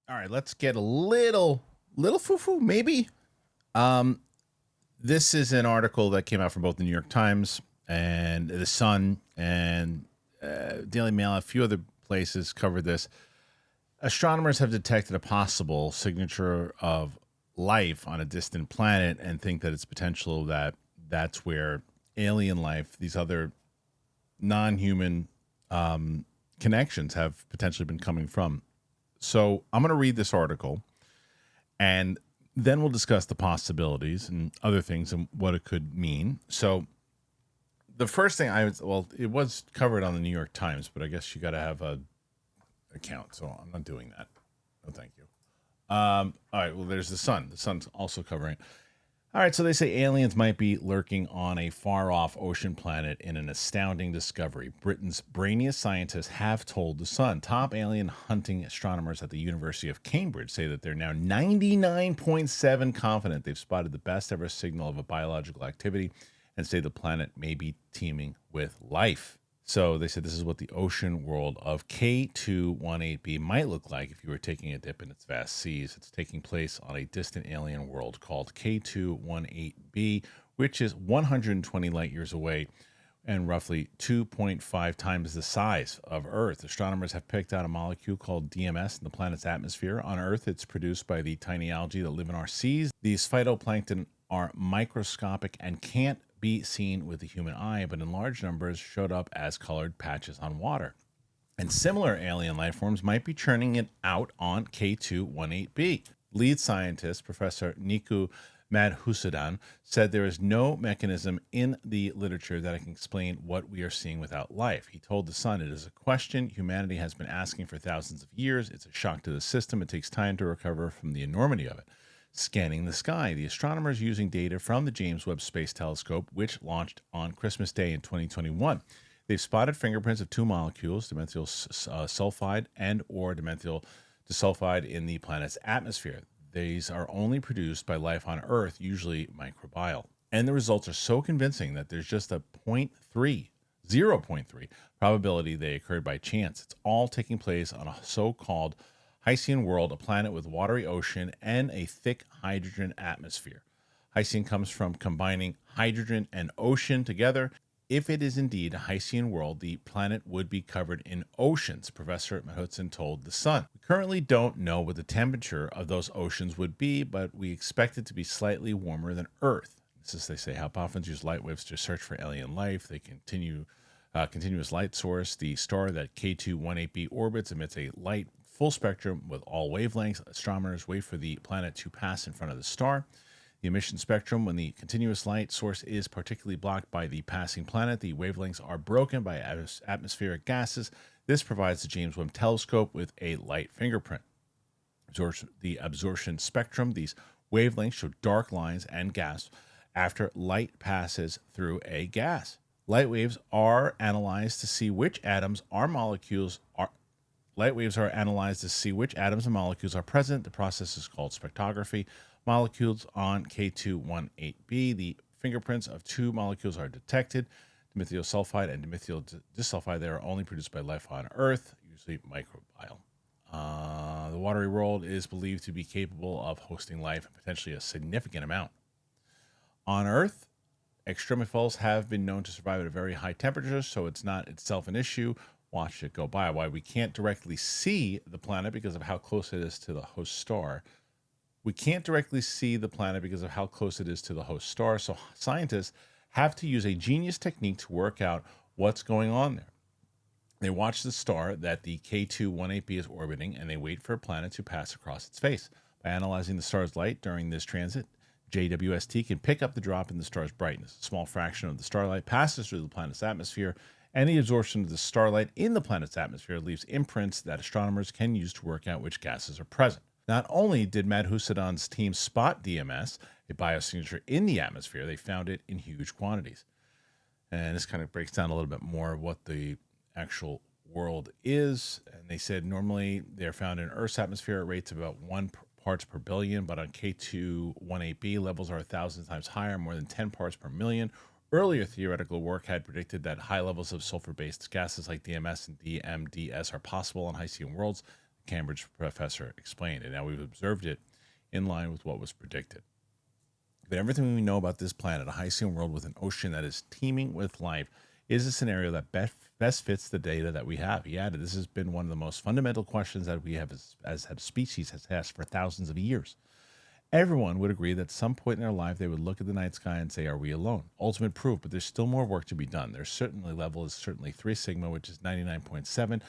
All right, let's get a little foo-foo, maybe. Um, this is an article that came out from both the New York Times and the Sun and Daily Mail. A few other places covered this. Astronomers have detected a possible signature of life on a distant planet and think that it's potential that that's where alien life, these other non-human connections, have potentially been coming from. So I'm going to read this article, and then we'll discuss the possibilities and other things and what it could mean. So the first thing it was covered on the New York Times, but I guess you got to have a account, so I'm not doing that. No, thank you. All right, well, there's the Sun. The Sun's also covering it. All right, so they say aliens might be lurking on a far off ocean planet in an astounding discovery. Britain's brainiest scientists have told The Sun. Top alien hunting astronomers at the University of Cambridge say that they're now 99.7 confident they've spotted the best ever signal of a biological activity and say the planet may be teeming with life. So they said this is what the ocean world of K218b might look like if you were taking a dip in its vast seas. It's taking place on a distant alien world called K218b, which is 120 light years away and roughly 2.5 times the size of Earth. Astronomers have picked out a molecule called DMS in the planet's atmosphere. On Earth, it's produced by the tiny algae that live in our seas. These phytoplankton are microscopic and can't be seen with the human eye, but in large numbers showed up as colored patches on water. And similar alien life forms might be churning it out on K218b. Lead scientist, Professor Niku Madhusudan, said there is no mechanism in the literature that can explain what we are seeing without life. He told The Sun, it is a question humanity has been asking for thousands of years. It's a shock to the system. It takes time to recover from the enormity of it. Scanning the sky. The astronomers using data from the James Webb Space Telescope, which launched on Christmas Day in 2021. They've spotted fingerprints of two molecules, dimethyl sulfide and or dimethyl disulfide, in the planet's atmosphere. These are only produced by life on Earth, usually microbial. And the results are so convincing that there's just a 0.3 probability they occurred by chance. It's all taking place on a so-called Hycean world, a planet with watery ocean and a thick hydrogen atmosphere. Hycean comes from combining hydrogen and ocean together. If it is indeed a Hycean world, the planet would be covered in oceans, Professor Mahutson told The Sun. We currently don't know what the temperature of those oceans would be, but we expect it to be slightly warmer than Earth. This is, they say, hypotheses use light waves to search for alien life. They continuous light source. The star that K218b orbits emits a light full spectrum with all wavelengths. Astronomers wait for the planet to pass in front of the star. The emission spectrum, when the continuous light source is particularly blocked by the passing planet, the wavelengths are broken by atmospheric gases. This provides the James Webb Telescope with a light fingerprint. The absorption spectrum, these wavelengths show dark lines and gas after light passes through a gas. Light waves are analyzed to see which atoms or molecules are Light waves are analyzed to see which atoms and molecules are present. The process is called spectrography. Molecules on K218b, the fingerprints of two molecules are detected, dimethyl sulfide and dimethyl disulfide. They are only produced by life on Earth, usually microbial. The watery world is believed to be capable of hosting life, and potentially a significant amount. On Earth, extremophiles have been known to survive at a very high temperature, so it's not itself an issue. Watch it go by. Why we can't directly see the planet because of how close it is to the host star. We can't directly see the planet because of how close it is to the host star. So scientists have to use a genius technique to work out what's going on there. They watch the star that the K218b is orbiting, and they wait for a planet to pass across its face. By analyzing the star's light during this transit, JWST can pick up the drop in the star's brightness. A small fraction of the starlight passes through the planet's atmosphere, and the absorption of the starlight in the planet's atmosphere leaves imprints that astronomers can use to work out which gases are present. Not only did Madhusudan's team spot DMS, a biosignature in the atmosphere, they found it in huge quantities. And this kind of breaks down a little bit more of what the actual world is. And they said normally they're found in Earth's atmosphere at rates of about 1 parts per billion, but on K218b, levels are 1,000 times higher, more than 10 parts per million. Earlier theoretical work had predicted that high levels of sulfur-based gases like DMS and DMDS are possible on Hycean worlds. Cambridge professor explained. And now we've observed it in line with what was predicted. But everything we know about this planet, a high-ocean world with an ocean that is teeming with life, is a scenario that best fits the data that we have. He added, this has been one of the most fundamental questions that we have as a species has asked for thousands of years. Everyone would agree that at some point in their life, they would look at the night sky and say, are we alone? Ultimate proof, but there's still more work to be done. There's certainly level is certainly 3 sigma, which is 99.7.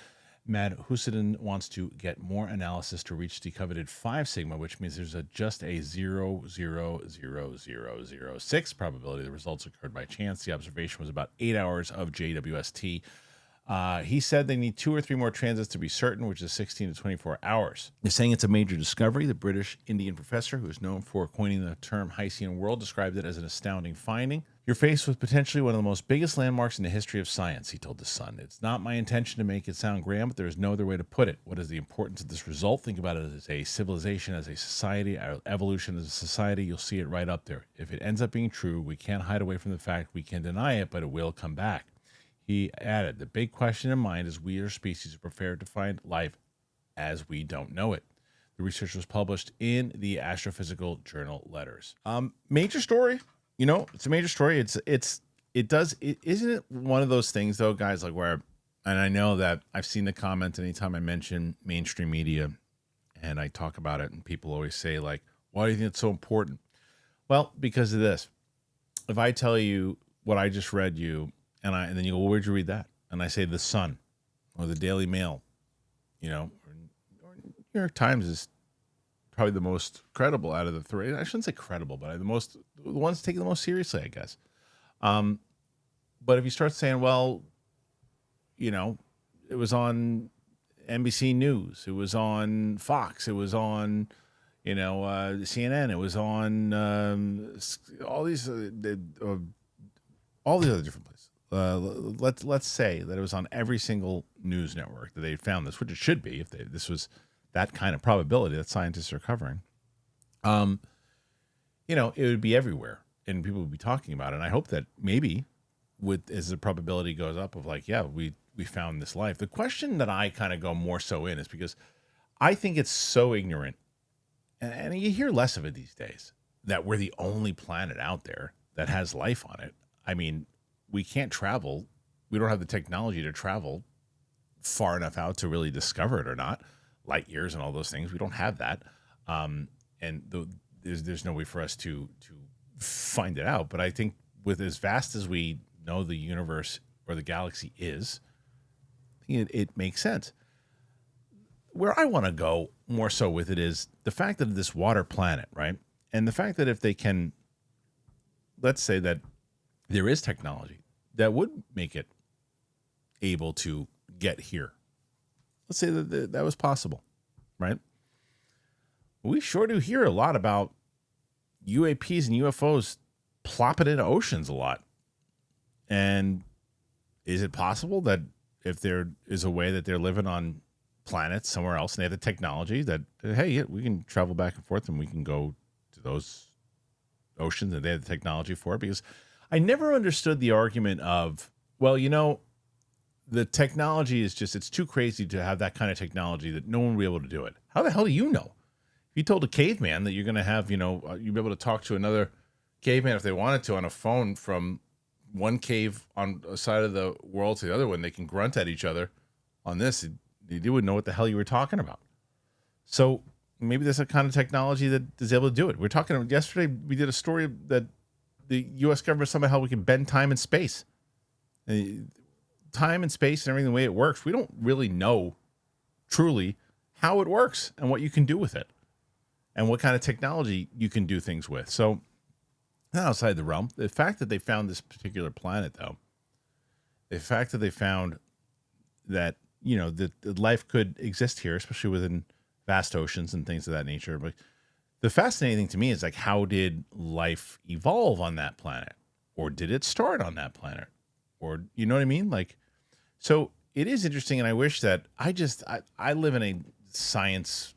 Mad Husadin wants to get more analysis to reach the coveted 5 sigma, which means there's just a 0.00006 probability the results occurred by chance. The observation was about 8 hours of JWST. He said they need 2 or 3 more transits to be certain, which is 16 to 24 hours. They're saying it's a major discovery. The British Indian professor, who is known for coining the term Haitian world, described it as an astounding finding. You're faced with potentially one of the most biggest landmarks in the history of science, he told The Sun. It's not my intention to make it sound grand, but there is no other way to put it. What is the importance of this result? Think about it as a civilization, as a society, our evolution as a society. You'll see it right up there. If it ends up being true, we can't hide away from the fact we can deny it, but it will come back. He added, the big question in mind is we as species are prepared to find life as we don't know it. The research was published in the Astrophysical Journal Letters. Major story. It's a major story. Isn't it one of those things though, guys, like where, and I know that I've seen the comment anytime I mention mainstream media and I talk about it and people always say like, why do you think it's so important? Well, because of this. If I tell you what I just read you, and then you go, well, where'd you read that? And I say The Sun or the Daily Mail, or New York Times is probably the most credible out of the 3. I shouldn't say credible, but the ones taken the most seriously, I guess. But if you start saying, well, it was on NBC News, it was on Fox, it was on, CNN, it was on all these other different places. Let's say that it was on every single news network that they found this, which it should be if this was that kind of probability that scientists are covering. It would be everywhere and people would be talking about it. And I hope that maybe as the probability goes up of like, yeah, we found this life. The question that I kind of go more so in is because I think it's so ignorant, and you hear less of it these days, that we're the only planet out there that has life on it. I mean, we can't travel. We don't have the technology to travel far enough out to really discover it or not. Light years and all those things. We don't have that. There's no way for us to find it out. But I think with as vast as we know the universe or the galaxy is, it makes sense. Where I want to go more so with it is the fact that this water planet, right? And the fact that if they can, let's say that there is technology that would make it able to get here. Let's say that that was possible, right? We sure do hear a lot about UAPs and UFOs plopping into oceans a lot. And is it possible that if there is a way that they're living on planets somewhere else and they have the technology that, hey, yeah, we can travel back and forth and we can go to those oceans and they have the technology for it? Because I never understood the argument of, well, the technology is just, it's too crazy to have that kind of technology that no one will be able to do it. How the hell do you know? If you told a caveman that you're going to have, you'll be able to talk to another caveman if they wanted to on a phone from one cave on a side of the world to the other one, they can grunt at each other on this. You wouldn't know what the hell you were talking about. So maybe there's a kind of technology that is able to do it. We're talking yesterday, we did a story that the U.S. government somehow we can bend time and space. Time and space and everything, the way it works, we don't really know truly how it works and what you can do with it and what kind of technology you can do things with. So not outside the realm. The fact that they found this particular planet, though, the fact that they found that, that life could exist here, especially within vast oceans and things of that nature. But the fascinating thing to me is like, how did life evolve on that planet? Or did it start on that planet? Or, you know what I mean? Like, so it is interesting. And I wish that I live in a science,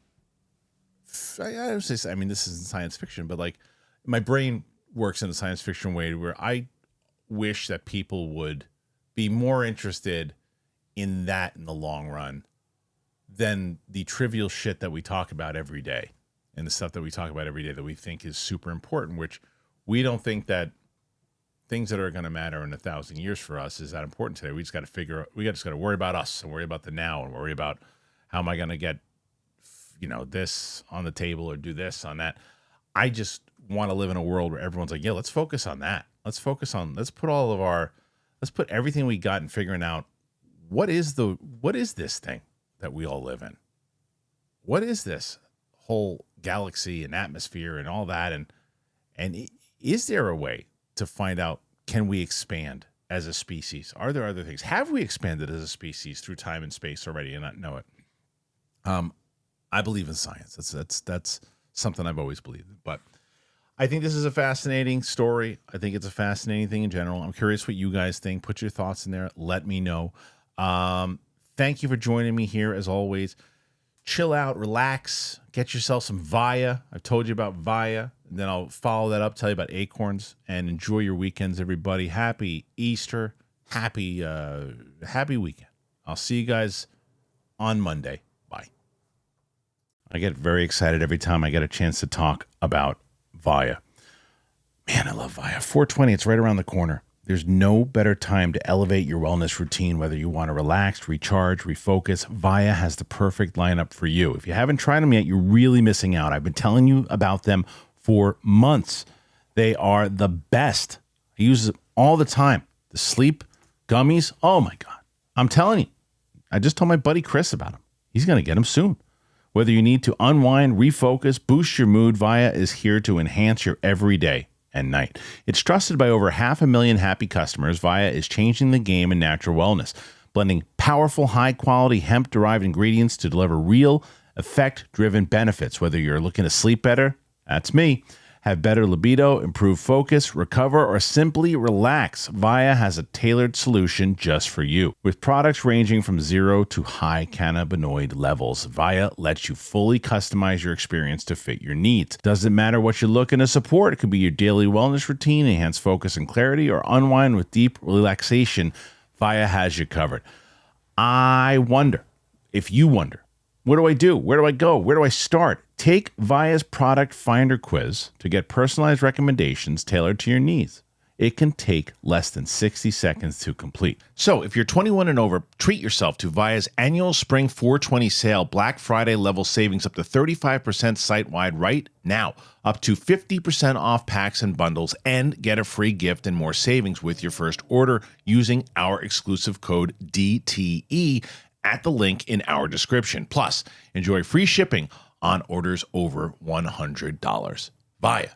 I would say, I mean, this isn't science fiction, but like my brain works in a science fiction way where I wish that people would be more interested in that in the long run than the trivial shit that we talk about every day and the stuff that we talk about every day that we think is super important, which we don't think that things that are going to matter in 1,000 years for us is that important today. We just got to worry about us and worry about the now and worry about how am I going to get, this on the table or do this on that. I just want to live in a world where everyone's like, yeah, let's focus on that. Let's put everything we got in figuring out what is this thing that we all live in? What is this whole galaxy and atmosphere and all that? And is there a way to find out, can we expand as a species? Are there other things? Have we expanded as a species through time and space already and not know it? I believe in science. That's something I've always believed in. But I think this is a fascinating story. I think it's a fascinating thing in general. I'm curious what you guys think. Put your thoughts in there. Let me know. Thank you for joining me here as always. Chill out, relax, get yourself some VIIA. I've told you about VIIA, and then I'll follow that up, tell you about acorns, and enjoy your weekends, everybody. Happy Easter. Happy weekend. I'll see you guys on Monday. Bye. I get very excited every time I get a chance to talk about VIIA. Man, I love VIIA. 420, it's right around the corner. There's no better time to elevate your wellness routine, whether you want to relax, recharge, refocus. VIIA has the perfect lineup for you. If you haven't tried them yet, you're really missing out. I've been telling you about them for months. They are the best. I use them all the time. The sleep gummies, oh my God. I'm telling you. I just told my buddy Chris about them. He's going to get them soon. Whether you need to unwind, refocus, boost your mood, VIIA is here to enhance your everyday and night. It's trusted by over 500,000 happy customers. VIIA is changing the game in natural wellness, blending powerful, high-quality hemp-derived ingredients to deliver real, effect-driven benefits. Whether you're looking to sleep better, that's me, have better libido, improve focus, recover, or simply relax, VIIA has a tailored solution just for you. With products ranging from 0 to high cannabinoid levels, VIIA lets you fully customize your experience to fit your needs. Doesn't matter what you're looking to support. It could be your daily wellness routine, enhance focus and clarity, or unwind with deep relaxation. VIIA has you covered. I wonder if you wonder, what do I do? Where do I go? Where do I start? Take VIIA's product finder quiz to get personalized recommendations tailored to your needs. It can take less than 60 seconds to complete. So if you're 21 and over, treat yourself to VIIA's annual Spring 420 sale, Black Friday level savings up to 35% site-wide right now, up to 50% off packs and bundles, and get a free gift and more savings with your first order using our exclusive code DTE at the link in our description. Plus, enjoy free shipping on orders over $100. VIIA.